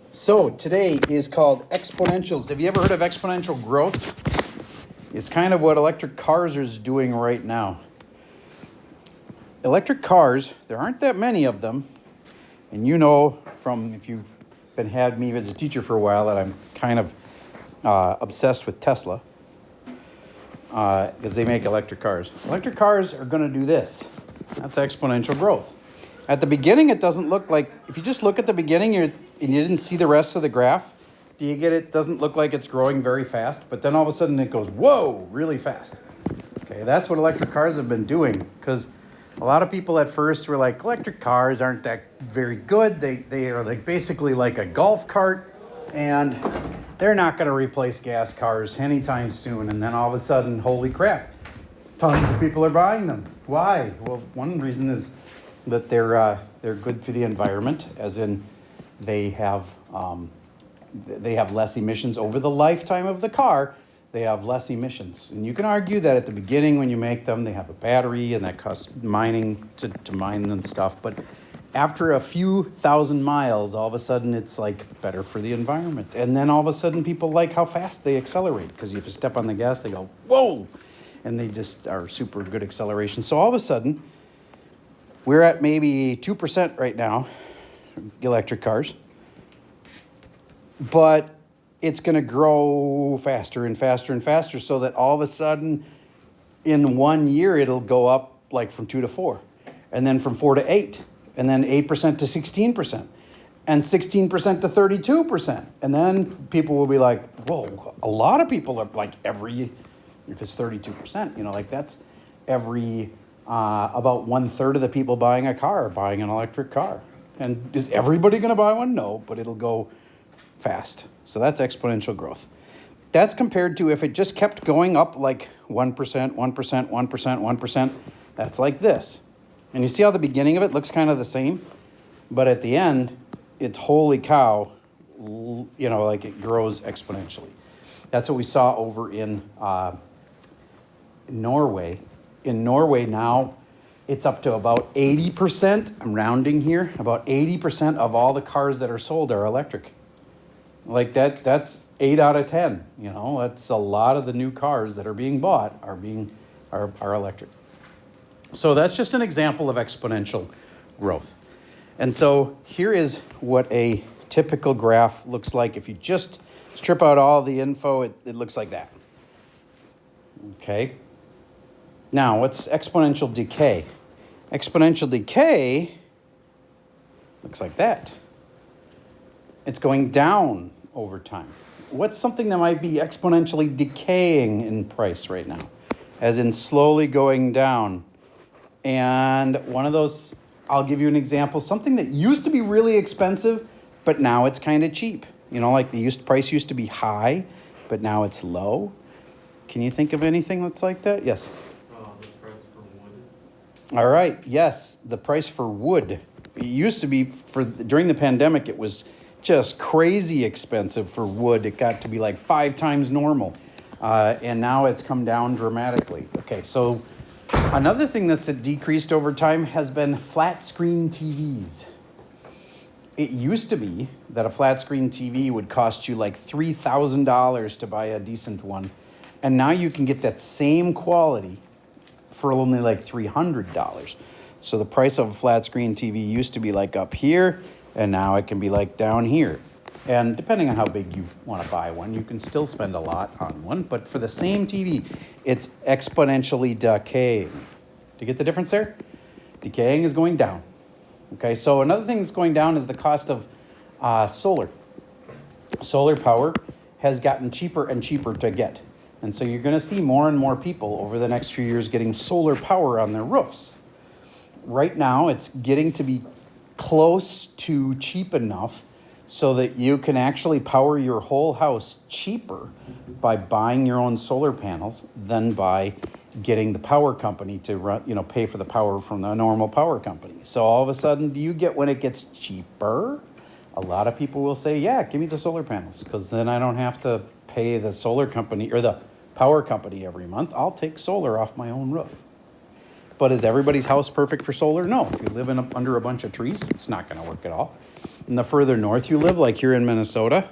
So today is called exponentials. Have you ever heard of exponential growth? It's kind of what electric cars is doing right now. Electric cars, there aren't that many of them. And you know from, if you've had me as a teacher for a while, that I'm kind of obsessed with Tesla because they make electric cars. Electric cars are going to do this. That's exponential growth. At the beginning, it doesn't look like, if you just look at the beginning and you didn't see the rest of the graph, do you get it? Doesn't look like it's growing very fast, but then all of a sudden it goes, whoa, really fast. Okay, that's what electric cars have been doing, because a lot of people at first were like, electric cars aren't that very good. They are like basically like a golf cart, and they're not going to replace gas cars anytime soon. And then all of a sudden, holy crap, tons of people are buying them. Why? Well, one reason is that they're good for the environment, as in they have less emissions over the lifetime of the car. They have less emissions, and you can argue that at the beginning when you make them, they have a battery and that costs mining to mine and stuff. But after a few thousand miles, all of a sudden it's like better for the environment. And then all of a sudden people like how fast they accelerate, because if you step on the gas, they go whoa, and they just are super good acceleration. So all of a sudden, we're at maybe 2% right now, electric cars, but it's going to grow faster and faster and faster, so that all of a sudden in 1 year, it'll go up like from 2 to 4, and then from 4 to 8, and then 8% to 16%, and 16% to 32%. And then people will be like, whoa, a lot of people are like if it's 32%, like that's every, about 1/3 of the people buying a car are buying an electric car. And is everybody going to buy one? No, but it'll go fast. So that's exponential growth. That's compared to if it just kept going up like 1%, 1%, 1%, 1%. That's like this. And you see how the beginning of it looks kind of the same, but at the end, it's holy cow, like it grows exponentially. That's what we saw over in Norway. In Norway now, it's up to about 80%, I'm rounding here, about 80% of all the cars that are sold are electric. Like that's 8 out of 10, that's a lot of the new cars that are being bought are electric. So that's just an example of exponential growth. And so here is what a typical graph looks like. If you just strip out all the info, it looks like that. Okay. Now, what's exponential decay? Exponential decay looks like that. It's going down over time. What's something that might be exponentially decaying in price right now? As in slowly going down. And one of those, I'll give you an example, something that used to be really expensive, but now it's kind of cheap. Like the price used to be high, but now it's low. Can you think of anything that's like that? Yes. The price for wood. All right. Yes, the price for wood. It used to be during the pandemic, it was just crazy expensive for wood. It got to be like 5 times normal, and now it's come down dramatically. Okay, so another thing that's decreased over time has been flat screen TVs. It used to be that a flat screen TV would cost you like $3,000 to buy a decent one. And now you can get that same quality for only like $300. So the price of a flat screen TV used to be like up here, and now it can be like down here. And depending on how big you want to buy one, you can still spend a lot on one. But for the same TV, it's exponentially decaying. Do you get the difference there? Decaying is going down. Okay, so another thing that's going down is the cost of solar. Solar power has gotten cheaper and cheaper to get. And so you're going to see more and more people over the next few years getting solar power on their roofs. Right now, it's getting to be close to cheap enough so that you can actually power your whole house cheaper by buying your own solar panels than by getting the power company to run, pay for the power from the normal power company. So all of a sudden, do you get when it gets cheaper? A lot of people will say, yeah, give me the solar panels, because then I don't have to pay the solar company or the power company every month. I'll take solar off my own roof. But is everybody's house perfect for solar? No. If you live under a bunch of trees, it's not going to work at all. And the further north you live, like here in Minnesota,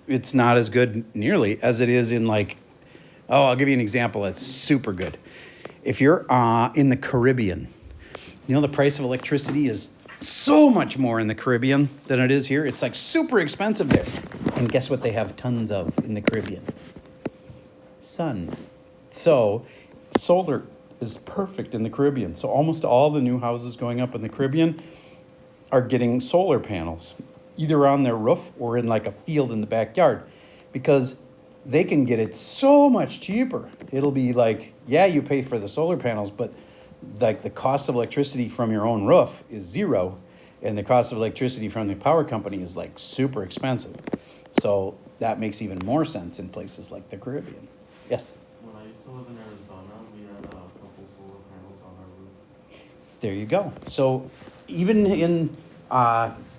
it's not as good nearly as it is in like, oh, I'll give you an example that's super good. If you're in the Caribbean, you know the price of electricity is so much more in the Caribbean than it is here. It's like super expensive there. And guess what they have tons of in the Caribbean? Sun. So solar is perfect in the Caribbean. So almost all the new houses going up in the Caribbean are getting solar panels, either on their roof or in like a field in the backyard, because they can get it so much cheaper. It'll be like, yeah, you pay for the solar panels, but like the cost of electricity from your own roof is zero, and the cost of electricity from the power company is like super expensive. So that makes even more sense in places like the Caribbean. Yes? When I used to live in Arizona, we had a couple solar panels on our roof. There you go. So even in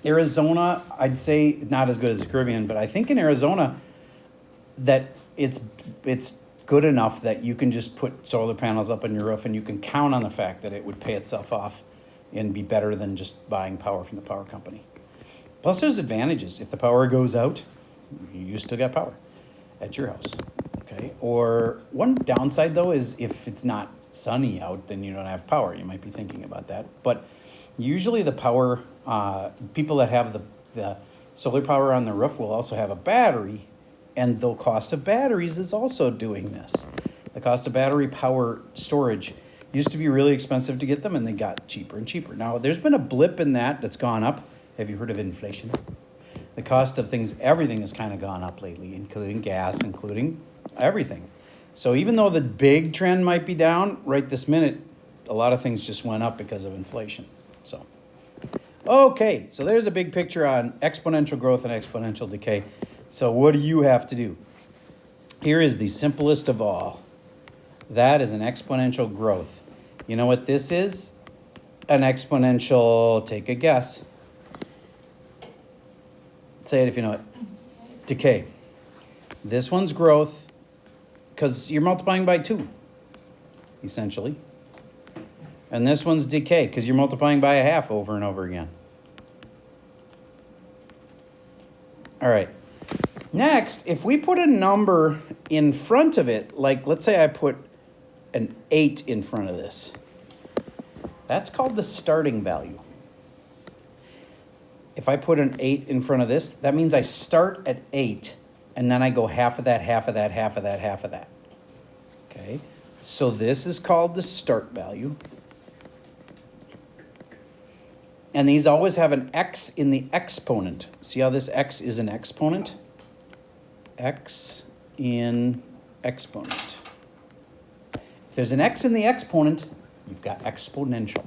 Arizona, I'd say not as good as the Caribbean, but I think in Arizona that it's good enough that you can just put solar panels up on your roof and you can count on the fact that it would pay itself off and be better than just buying power from the power company. Plus there's advantages. If the power goes out, you still got power at your house. Okay. Or one downside though is if it's not sunny out, then you don't have power. You might be thinking about that. But usually the power, people that have the solar power on their roof will also have a battery, and the cost of batteries is also doing this. The cost of battery power storage used to be really expensive to get them, and they got cheaper and cheaper. Now, there's been a blip in that's gone up. Have you heard of inflation? The cost of things, everything has kind of gone up lately, including gas, including everything. So even though the big trend might be down, right this minute, a lot of things just went up because of inflation. So, okay, so there's a big picture on exponential growth and exponential decay. So what do you have to do? Here is the simplest of all. That is an exponential growth. You know what this is? An exponential, take a guess. Say it if you know it. Decay. This one's growth because you're multiplying by 2, essentially. And this one's decay because you're multiplying by a half over and over again. All right. Next, if we put a number in front of it, like let's say I put an 8 in front of this, that's called the starting value. If I put an 8 in front of this, that means I start at 8, and then I go half of that, half of that, half of that, half of that. Okay, so this is called the start value. And these always have an x in the exponent. See how this x is an exponent? X in exponent. If there's an x in the exponent, you've got exponential.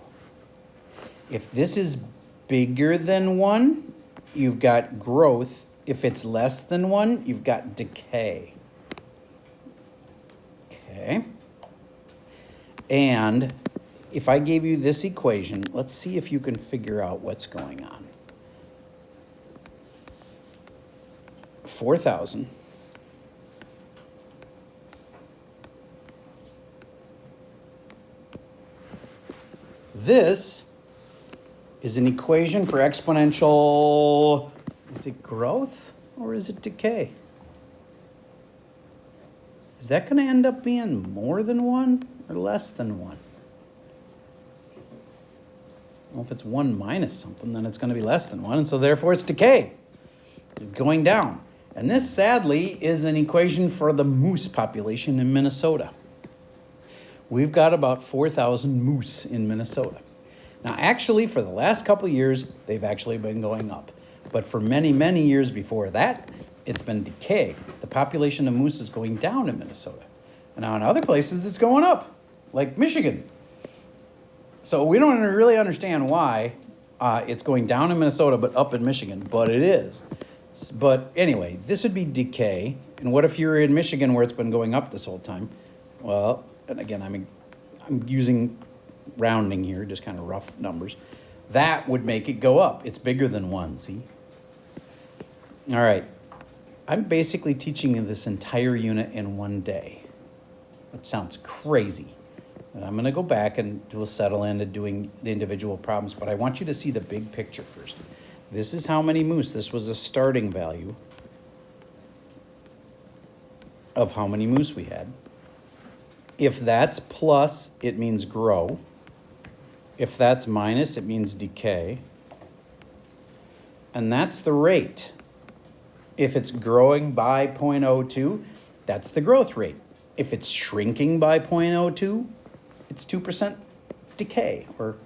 If this is bigger than 1, you've got growth. If it's less than 1, you've got decay. Okay. And if I gave you this equation, let's see if you can figure out what's going on. 4,000 This is an equation for exponential, is it growth or is it decay? Is that going to end up being more than 1 or less than 1? Well, if it's 1 minus something, then it's going to be less than 1, and so therefore it's decay. It's going down. And this, sadly, is an equation for the moose population in Minnesota. We've got about 4,000 moose in Minnesota. Now, actually, for the last couple of years, they've actually been going up. But for many, many years before that, it's been decay. The population of moose is going down in Minnesota. And now in other places, it's going up, like Michigan. So we don't really understand why it's going down in Minnesota but up in Michigan, but it is. But anyway, this would be decay. And what if you're in Michigan where it's been going up this whole time? Well, and again, I'm using rounding here, just kind of rough numbers. That would make it go up. It's bigger than 1, see? All right. I'm basically teaching you this entire unit in one day. It sounds crazy. And I'm going to go back and we'll settle into doing the individual problems, but I want you to see the big picture first. This is how many moose. This was a starting value of how many moose we had. If that's plus, it means grow. If that's minus, it means decay. And that's the rate. If it's growing by 0.02, that's the growth rate. If it's shrinking by 0.02, it's 2% decay or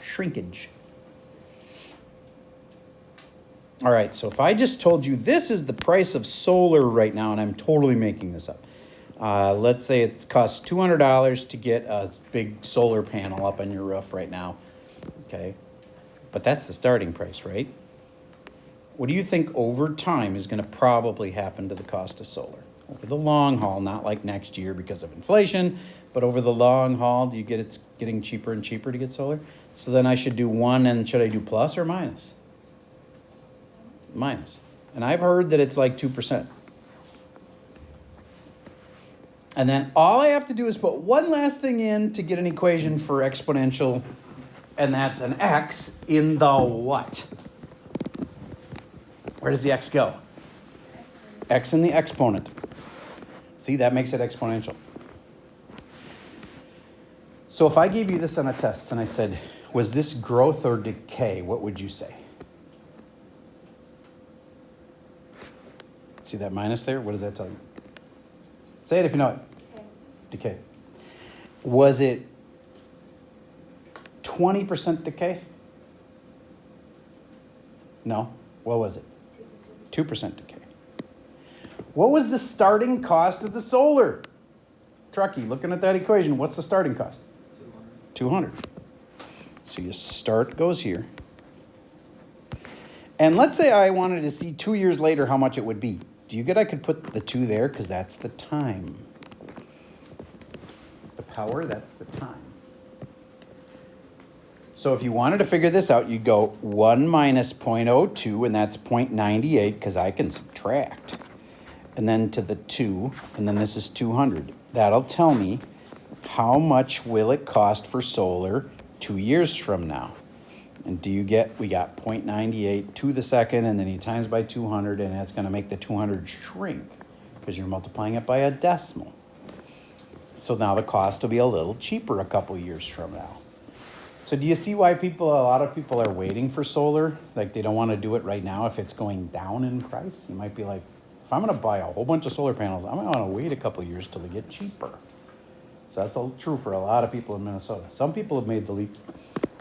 shrinkage. All right, so if I just told you this is the price of solar right now, and I'm totally making this up. Let's say it costs $200 to get a big solar panel up on your roof right now, okay? But that's the starting price, right? What do you think over time is going to probably happen to the cost of solar? Over the long haul, not like next year because of inflation, but over the long haul, do you get it's getting cheaper and cheaper to get solar? So then I should do 1, and should I do plus or minus? Minus. And I've heard that it's like 2%. And then all I have to do is put one last thing in to get an equation for exponential, and that's an x in the what? Where does the x go? X in the exponent. See, that makes it exponential. So if I gave you this on a test and I said, was this growth or decay, what would you say? See that minus there? What does that tell you? Say it if you know it. Decay. Was it 20% decay? No. What was it? 2% decay. What was the starting cost of the solar? Truckee, looking at that equation, what's the starting cost? 200. So your start goes here. And let's say I wanted to see 2 years later how much it would be. Do you get I could put the 2 there because that's the time. The power, that's the time. So if you wanted to figure this out, you'd go 1 minus 0.02, and that's 0.98 because I can subtract. And then to the 2, and then this is 200. That'll tell me how much will it cost for solar 2 years from now. And do you get, we got 0.98 to the second, and then you times by 200, and that's going to make the 200 shrink because you're multiplying it by a decimal. So now the cost will be a little cheaper a couple years from now. So do you see why a lot of people are waiting for solar? Like they don't want to do it right now if it's going down in price. You might be like, if I'm going to buy a whole bunch of solar panels, I'm going to want to wait a couple years till they get cheaper. So that's true for a lot of people in Minnesota. Some people have made the leap,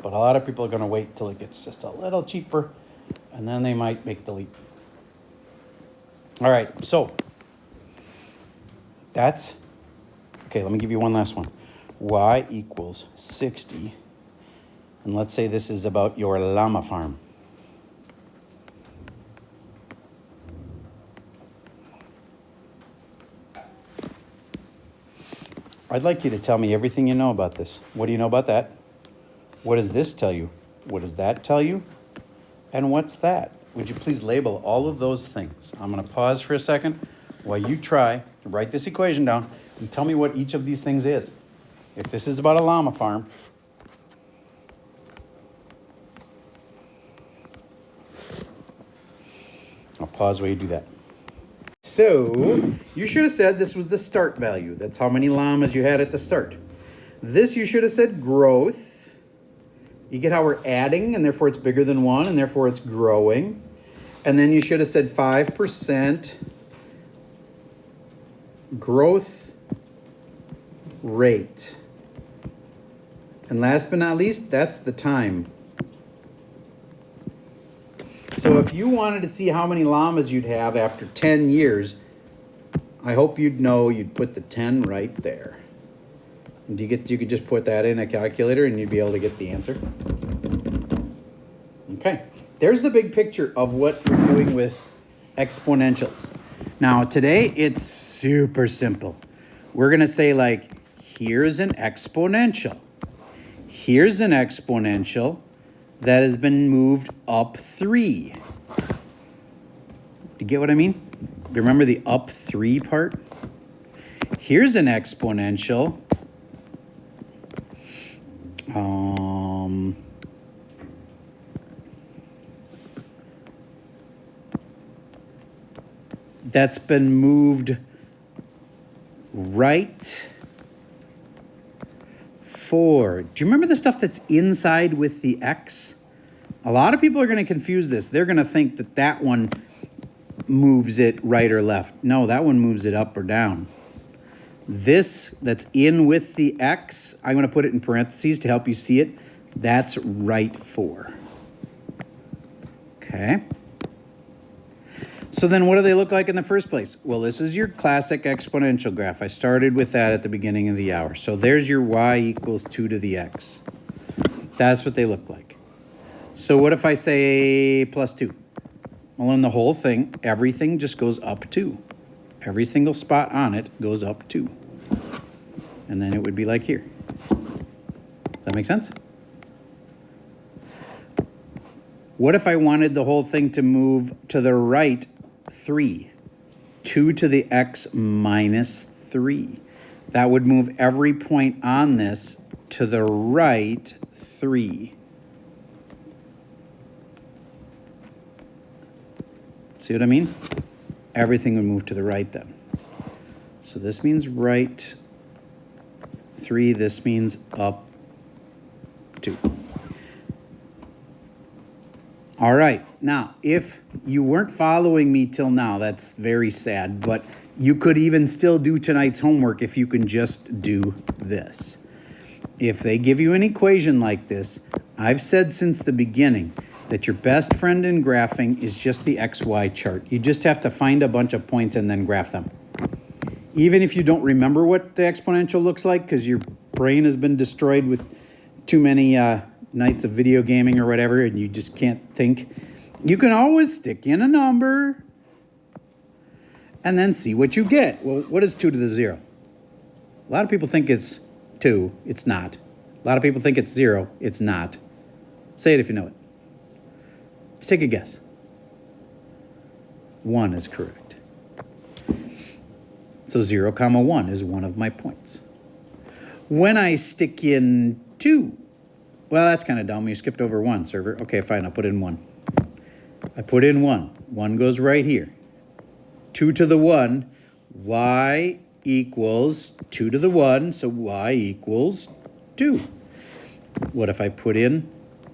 but a lot of people are going to wait till it gets just a little cheaper, and then they might make the leap. All right, so that's, okay, let me give you one last one. Y equals 60. And let's say this is about your llama farm. I'd like you to tell me everything you know about this. What do you know about that? What does this tell you? What does that tell you? And what's that? Would you please label all of those things? I'm going to pause for a second while you try to write this equation down and tell me what each of these things is. If this is about a llama farm, I'll pause while you do that. So, you should have said this was the start value. That's how many llamas you had at the start. This you should have said growth. You get how we're adding, and therefore it's bigger than 1, and therefore it's growing. And then you should have said 5% growth rate. And last but not least, that's the time. So if you wanted to see how many llamas you'd have after 10 years, I hope you'd know you'd put the 10 right there. And you could just put that in a calculator and you'd be able to get the answer. Okay, there's the big picture of what we're doing with exponentials. Now today it's super simple. We're gonna say like, here's an exponential. Here's an exponential that has been moved up 3. You get what I mean? Do you remember the up 3 part? Here's an exponential that's been moved right 4. Do you remember the stuff that's inside with the X? A lot of people are going to confuse this. They're going to think that that one moves it right or left. No, that one moves it up or down. This that's in with the X, I'm going to put it in parentheses to help you see it. That's right 4. Okay. So then what do they look like in the first place? Well, this is your classic exponential graph. I started with that at the beginning of the hour. So there's your y equals 2 to the x. That's what they look like. So what if I say plus 2? Well, in the whole thing, everything just goes up 2. Every single spot on it goes up 2. And then it would be like here. Does that make sense? What if I wanted the whole thing to move to the right 3? 2 to the x minus 3. That would move every point on this to the right 3. See what I mean? Everything would move to the right then. So this means right 3. This means up 2. All right, now, if you weren't following me till now, that's very sad, but you could even still do tonight's homework if you can just do this. If they give you an equation like this, I've said since the beginning that your best friend in graphing is just the XY chart. You just have to find a bunch of points and then graph them. Even if you don't remember what the exponential looks like because your brain has been destroyed with too many nights of video gaming or whatever, and you just can't think, you can always stick in a number and then see what you get. Well, what is 2 to the 0? A lot of people think it's 2. It's not. A lot of people think it's 0. It's not. Say it if you know it. Let's take a guess. 1 is correct. So 0, 1 is one of my points. When I stick in 2, well, that's kind of dumb. You skipped over 1, server. Okay, fine, I'll put in 1. I put in 1. 1 goes right here. 2 to the 1, y equals 2 to the 1, so y equals 2. What if I put in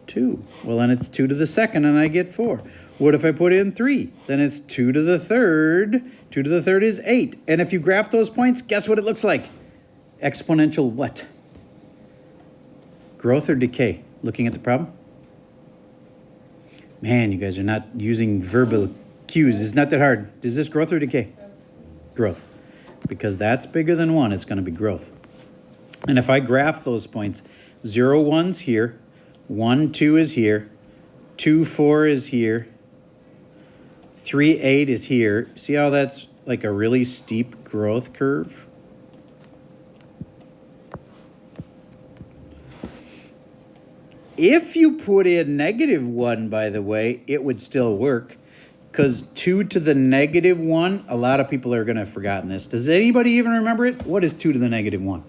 2? Well, then it's 2 to the second, and I get 4. What if I put in 3? Then it's 2 to the third. 2 to the third is 8. And if you graph those points, guess what it looks like? Exponential what? Growth or decay? Looking at the problem? Man, you guys are not using verbal cues. It's not that hard. Is this growth or decay? Growth. Because that's bigger than 1, it's going to be growth. And if I graph those points, 0, 1's here, 1, 2 is here, 2, 4 is here, 3, 8 is here. See how that's like a really steep growth curve? If you put in -1, by the way, it would still work. Because 2 to the -1, a lot of people are going to have forgotten this. Does anybody even remember it? What is 2 to the -1?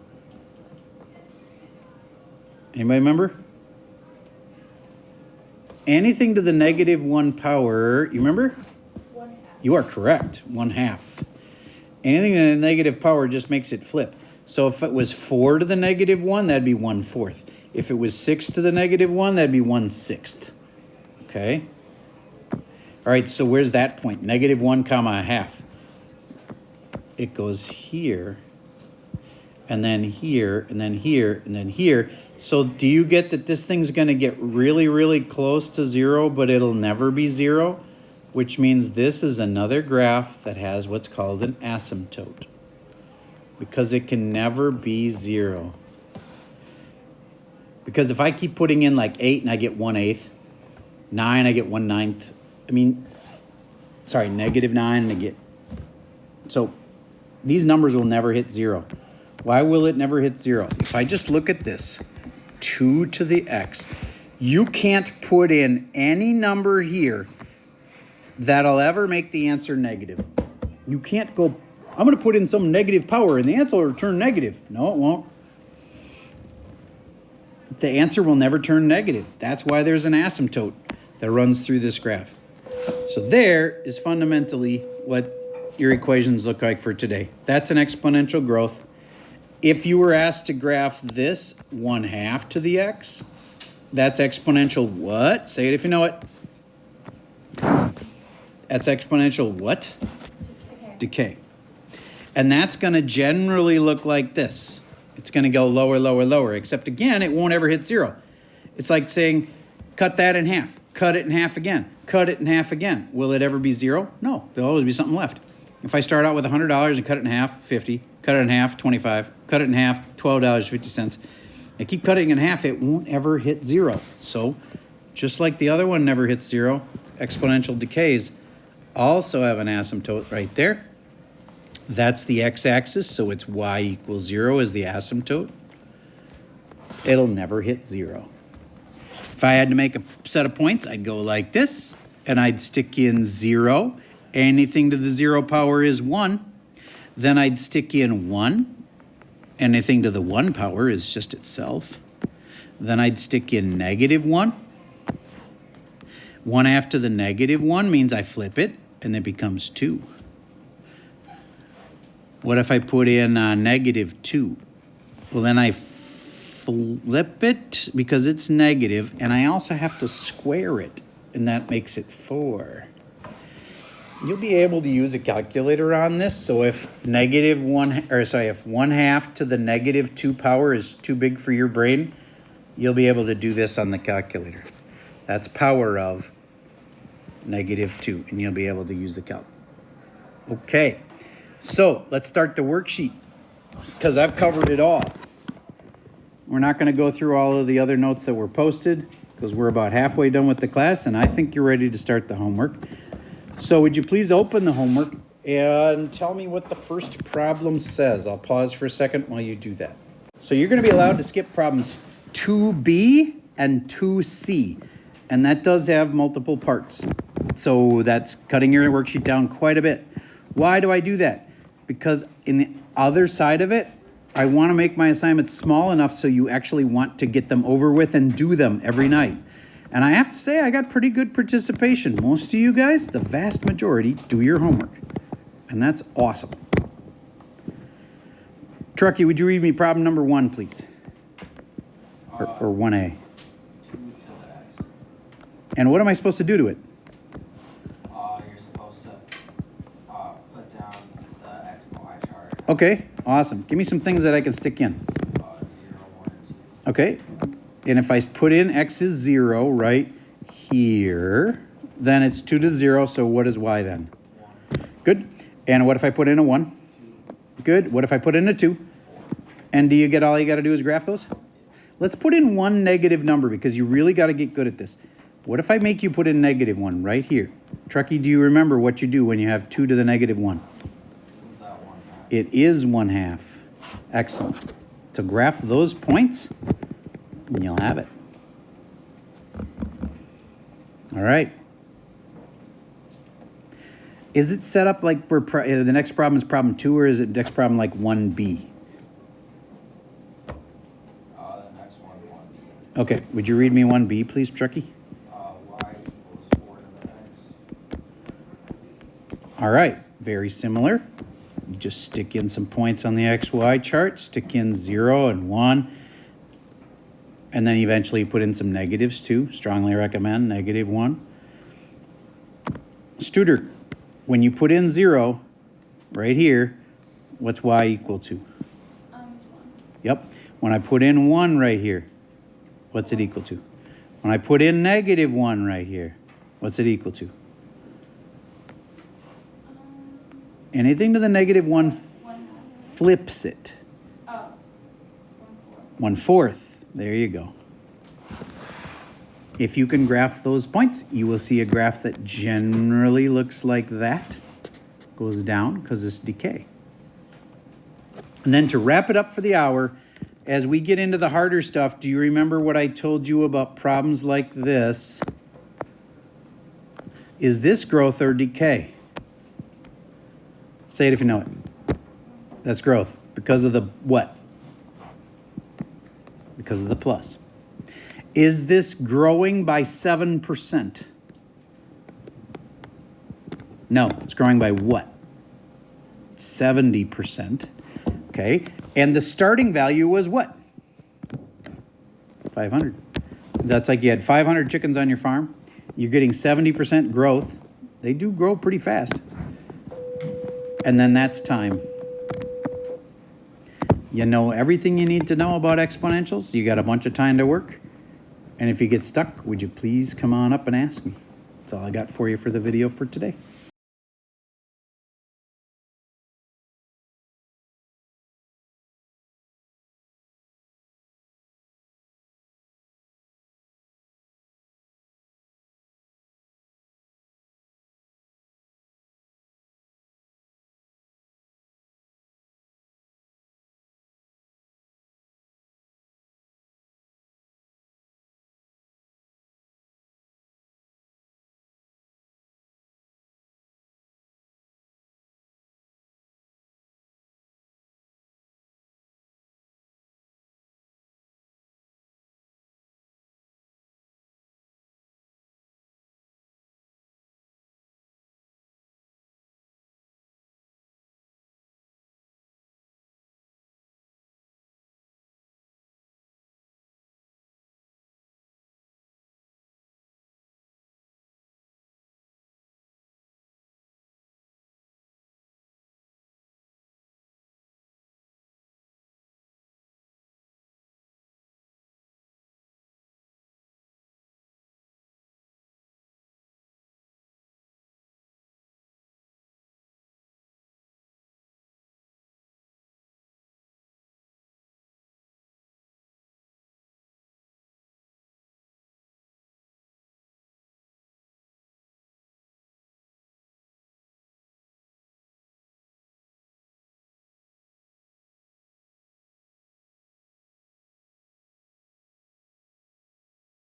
Anybody remember? Anything to the -1 power, you remember? 1/2. You are correct, 1/2. Anything to the negative power just makes it flip. So if it was 4 to the -1, that'd be 1/4. If it was 6 to the -1, that'd be 1/6. Okay? All right, so where's that point? -1, 1/2. It goes here, and then here, and then here, and then here. So do you get that this thing's going to get really, really close to 0, but it'll never be 0? Which means this is another graph that has what's called an asymptote. Because it can never be 0. Because if I keep putting in like 8 and I get 1/8, 9 I get 1/9. I mean, sorry, -9 and I get... So these numbers will never hit 0. Why will it never hit 0? If I just look at this, 2 to the x, you can't put in any number here that'll ever make the answer negative. You can't go, I'm going to put in some negative power and the answer will turn negative. No, it won't. The answer will never turn negative. That's why there's an asymptote that runs through this graph. So there is fundamentally what your equations look like for today. That's an exponential growth. If you were asked to graph this 1/2 to the x, that's exponential what? Say it if you know it. That's exponential what? Decay. And that's going to generally look like this. It's going to go lower, lower, lower, except again, it won't ever hit 0. It's like saying, cut that in half, cut it in half again, cut it in half again. Will it ever be 0? No, there'll always be something left. If I start out with $100 and cut it in half, 50, cut it in half, 25, cut it in half, $12.50. I keep cutting in half, it won't ever hit 0. So just like the other one never hits 0, exponential decays also have an asymptote right there. That's the x-axis, so it's y equals 0 is the asymptote. It'll never hit 0. If I had to make a set of points, I'd go like this, and I'd stick in 0. Anything to the 0 power is 1. Then I'd stick in 1. Anything to the 1 power is just itself. Then I'd stick in -1. 1/2 to the -1 means I flip it, and it becomes 2. What if I put in -2? Well, then I flip it because it's negative, and I also have to square it, and that makes it 4. You'll be able to use a calculator on this, so if if 1/2 to the -2 power is too big for your brain, you'll be able to do this on the calculator. That's power of -2, and you'll be able to use the calc. Okay, so let's start the worksheet, because I've covered it all. We're not going to go through all of the other notes that were posted, because we're about halfway done with the class, and I think you're ready to start the homework. So would you please open the homework and tell me what the first problem says? I'll pause for a second while you do that. So you're going to be allowed to skip problems 2B and 2C, and that does have multiple parts. So that's cutting your worksheet down quite a bit. Why do I do that? Because in the other side of it, I want to make my assignments small enough so you actually want to get them over with and do them every night. And I have to say, I got pretty good participation. Most of you guys, the vast majority, do your homework. And that's awesome. Truckee, would you read me problem number 1, please? Or 1A. 2 to the x. And what am I supposed to do to it? You're supposed to put down the x and y chart. Okay, awesome. Give me some things that I can stick in. 0, 1, and 2. Okay, and if I put in x is 0 right here, then it's 2 to the 0, so what is y then? 1. Good. And what if I put in a 1? Good. What if I put in a 2? And do you get all you got to do is graph those? Let's put in one negative number because you really got to get good at this. What if I make you put in -1 right here? Truckee, do you remember what you do when you have 2 to the -1? Isn't that 1/2? It is 1/2. Excellent. So graph those points, and you'll have it. All right. Is it set up like we're the next problem is problem 2, or is it next problem like 1B? The next one, 1b. Okay, would you read me 1B, please, Truckee? Y equals 4 to the x. All right, very similar. You just stick in some points on the XY chart, stick in 0 and 1, and then eventually put in some negatives too. Strongly recommend -1. Studer, when you put in 0 right here, what's y equal to? It's 1. Yep. When I put in 1 right here, what's it equal to? When I put in -1 right here, what's it equal to? Anything to the -1 flips it. Oh, 1/4. There you go. If you can graph those points, you will see a graph that generally looks like that. Goes down because it's decay. And then to wrap it up for the hour, as we get into the harder stuff, do you remember what I told you about problems like this? Is this growth or decay? Say it if you know it. That's growth. Because of the what? Because of the plus. Is this growing by 7%? No, it's growing by what? 70%. Okay, and the starting value was what? 500. That's like you had 500 chickens on your farm. You're getting 70% growth. They do grow pretty fast. And then that's time. You know everything you need to know about exponentials. You got a bunch of time to work. And if you get stuck, would you please come on up and ask me? That's all I got for you for the video for today.